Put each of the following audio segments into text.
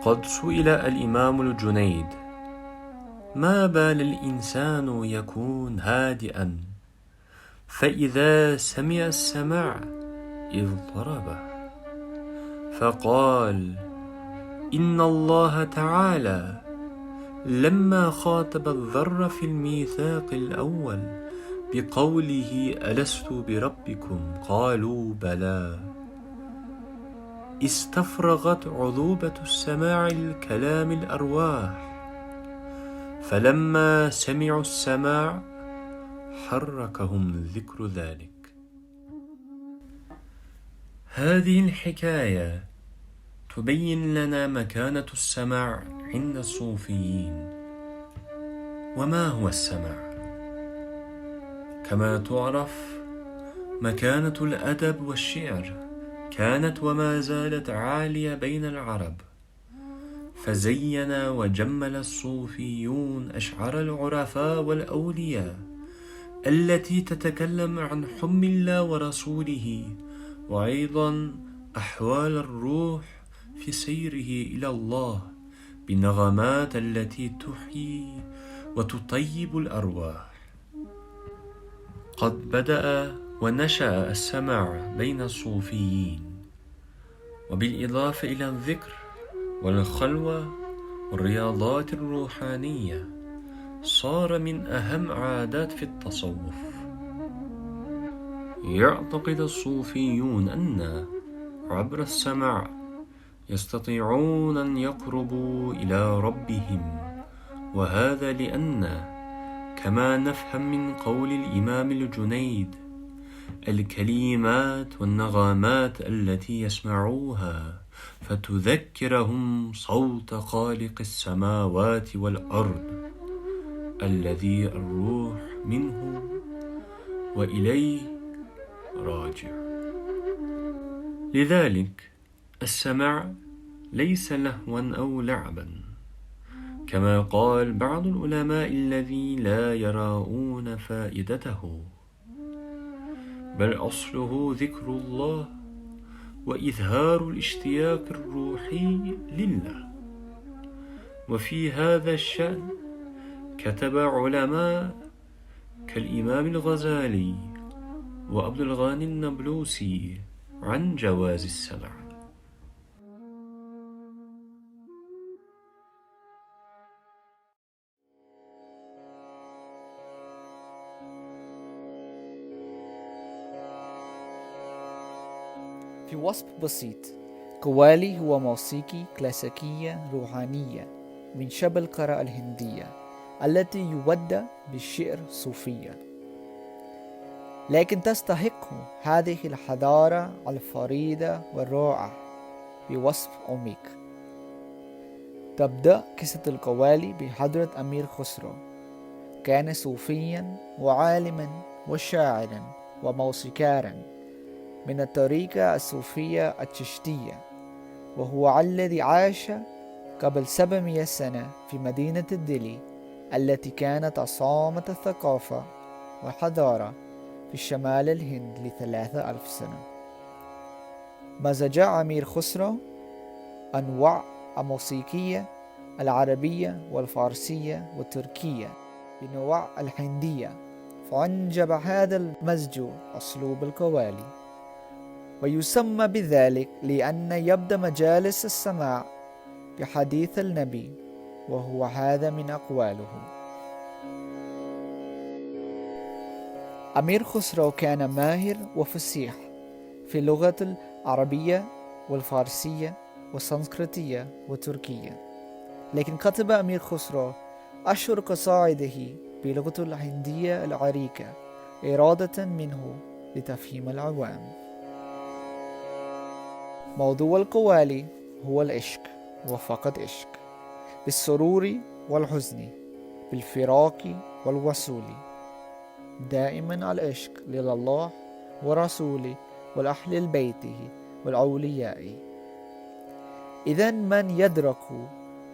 قد سئل الإمام الجنيد: ما بال الإنسان يكون هادئا فإذا سمع السماع اضطربه؟ فقال: إن الله تعالى لما خاطب الذر في الميثاق الأول بقوله ألست بربكم قالوا بلى، استفرغت عذوبة السماع الكلام الأرواح، فلما سمعوا السماع حركهم ذكر ذلك. هذه الحكاية تبين لنا مكانة السماع عند الصوفيين. وما هو السماع؟ كما تعرف، مكانة الأدب والشعر كانت وما زالت عالية بين العرب، فزين وجمل الصوفيون أشعار العرفاء والأولياء التي تتكلم عن حب الله ورسوله، وأيضا أحوال الروح في سيره إلى الله بنغمات التي تحيي وتطيب الأرواح. قد بدأ ونشأ السماع بين الصوفيين، وبالإضافة إلى الذكر والخلوة والرياضات الروحانية صار من أهم عادات في التصوف. يعتقد الصوفيون أن عبر السماع يستطيعون أن يقربوا إلى ربهم، وهذا لأن كما نفهم من قول الإمام الجنيد: الكلمات والنغمات التي يسمعوها فتذكرهم صوت خالق السماوات والأرض الذي الروح منه وإليه راجع. لذلك السماع ليس لهوا أو لعبا، كما قال بعض العلماء الذي لا يرون فائدته، بل أصله ذكر الله وإظهار الاشتياق الروحي لله. وفي هذا الشأن كتب علماء كالإمام الغزالي وعبد الغني النابلسي عن جواز السماع. في وصف بسيط، قوالي هو موسيقى كلاسيكية روحانية من شبه القراءة الهندية التي يودى بالشعر صوفية، لكن تستحق هذه الحضارة الفريدة والرائعة بوصف عميق. تبدأ قصة القوالي بحضرة أمير خسرو. كان صوفيا وعالما وشاعرا وموسيقارا من الطريقة الصوفية الچشتية، وهو الذي عاش قبل 700 سنة في مدينة ديلي التي كانت عاصمة الثقافة والحضارة في شمال الهند ل3000 سنة. مزج أمير خسرو أنواع الموسيقية العربية والفارسية والتركية بنوع الهندية، فأنجب هذا المزج أسلوب القوالي، ويسمى بذلك لأن يبدأ مجالس السماع بحديث النبي، وهو هذا من أقواله. أمير خسرو كان ماهر وفصيح في اللغة العربية والفارسية والسنسكريتية والتركية، لكن كتب أمير خسرو أشهر قصائده بلغة الهندية العريقة إرادة منه لتفهيم العوام. موضوع القوالي هو العشق وفقط عشق، بالسرور والحزن، بالفراق والوصول، دائما العشق لله ورسوله والأهل بيته والأولياء. إذن من يدرك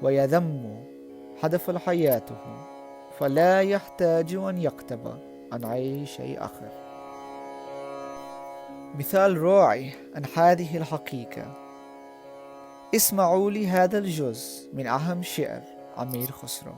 ويذم هدف حياته فلا يحتاج أن يكتب عن أي شيء آخر. مثال رائع عن هذه الحقيقة اسمعوا لي هذا الجزء من أهم شعر أمير خسرو.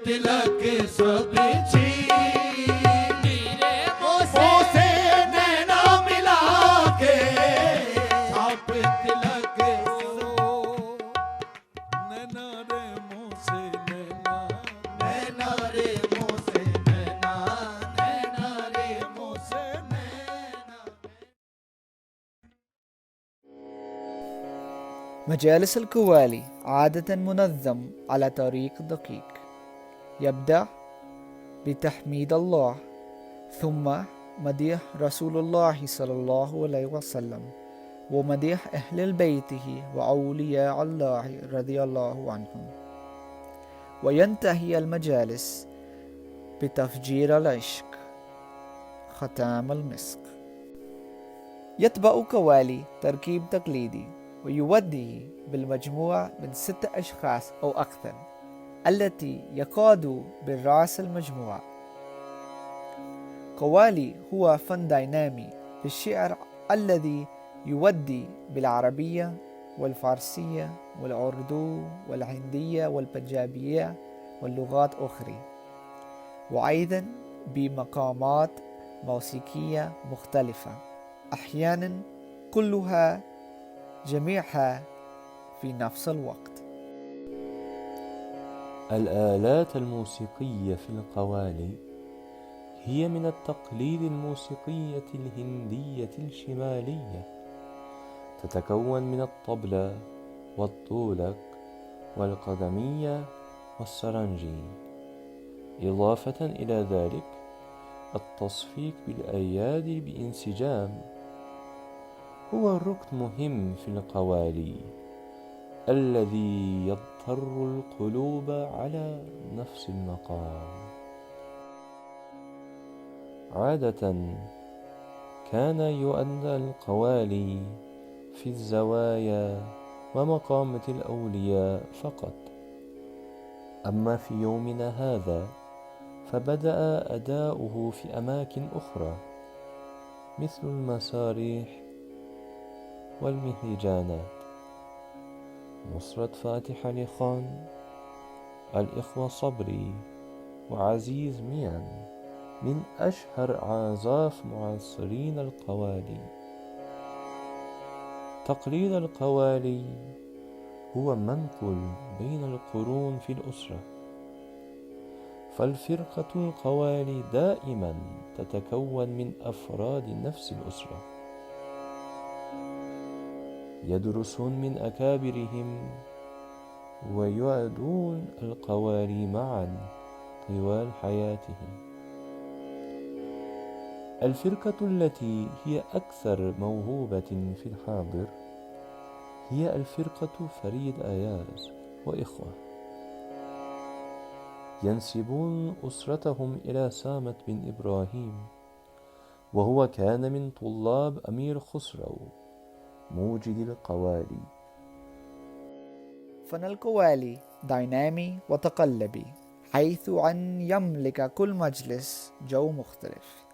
तिलक सब छीनी रे मोसे नैना मिला के छाप तिलक नैना रे मोसे नैना नैना रे मोसे नैना नैना रे मोसे नैना. مجالس القوالي عادة منظم على طريق دقيق، يبدأ بتحميد الله، ثم مديح رسول الله صلى الله عليه وسلم، ومديح أهل بيته وأولياء الله رضي الله عنهم، وينتهي المجالس بتفجير العشق ختام المسك. يتبع قوالي تركيب تقليدي ويوديه بالمجموع من 6 أشخاص أو أكثر، التي يقاد بالرأس المجموعة. قوالي هو فن دينامي بالشعر الذي يودي بالعربية والفارسية والأردو والهندية والبنجابية واللغات أخرى، وأيضا بمقامات موسيقية مختلفة، أحيانا كلها جميعها في نفس الوقت. الآلات الموسيقية في القوالي هي من التقليد الموسيقية الهندية الشمالية، تتكون من الطبلة والطولك والقدمية والسرنجي، إضافة إلى ذلك التصفيق بالأيادي بانسجام هو ركن مهم في القوالي الذي يضطر القلوب على نفس المقام. عادة كان يؤدى القوالي في الزوايا ومقامة الأولياء فقط، أما في يومنا هذا فبدأ أداؤه في أماكن أخرى مثل المسارح والمهرجانات. نصرت فاتح علي خان، الإخوة صبري وعزيز ميان من أشهر عازاف معاصرين القوالي. تقليد القوالي هو منقل بين القرون في الأسرة، فالفرقة القوالي دائما تتكون من أفراد نفس الأسرة، يدرسون من أكابرهم ويؤدون القوالي معا طوال حياتهم. الفرقة التي هي أكثر موهوبة في الحاضر هي الفرقة فريد أياز وإخوة، ينسبون أسرتهم إلى سامة بن إبراهيم، وهو كان من طلاب أمير خسرو موجد القوالي. فن القوالي دينامي وتقلبي، حيث أن يملك كل مجلس جو مختلف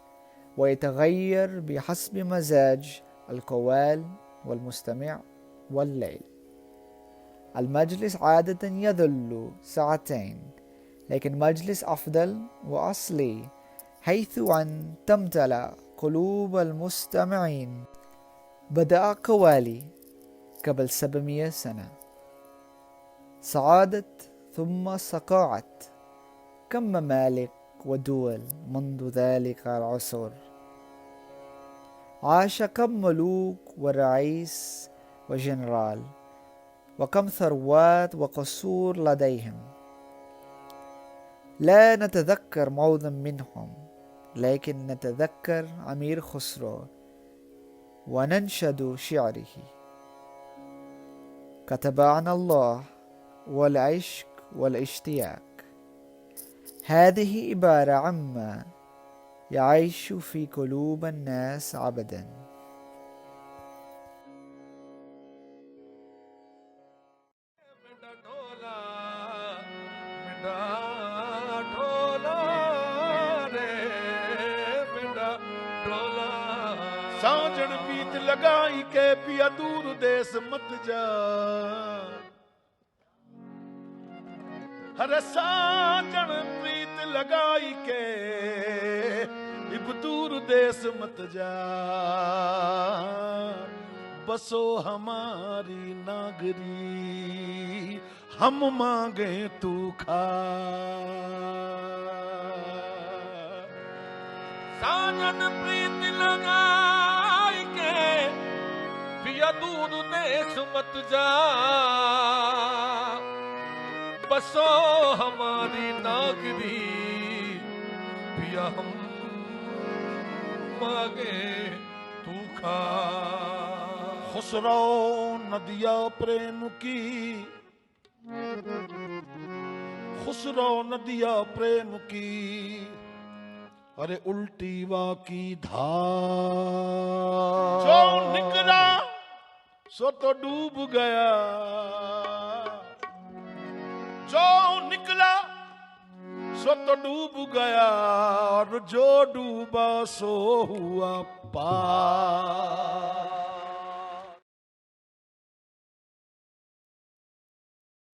ويتغير بحسب مزاج القوال والمستمع والليل. المجلس عادة يظل 2 ساعات، لكن مجلس أفضل وأصلي حيث أن تمتلأ قلوب المستمعين. بدأ قوالي قبل 700 سنة، صعدت ثم صقعت كم ممالك ودول منذ ذلك العصر. عاش كم ملوك ورئيس وجنرال وكم ثروات وقصور لديهم، لا نتذكر موضع منهم، لكن نتذكر أمير خسرو وننشد شعره: كتبنا الله والعشق والاشتياق. هذه عبارة عما يعيش في قلوب الناس أبدا. साजन पीत लगाई के पिया दूर देश मत जा, हर साजन प्रीत लगाई के इब दूर देश मत जा, बसो हमारी नागरी हम मांगे तू खा। साजन प्रीत लगाई के पिया दूर देश मत जा, बसो हमारी नागरी पिया हम मांगे तू खा। खुसरो नदिया प्रेम की, खुसरो नदिया प्रेम की, अरे उल्टी वा की धार। जो निकला सो तो डूब गया, जो निकला सो तो डूब गया, और जो डूबा सो हुआ पार।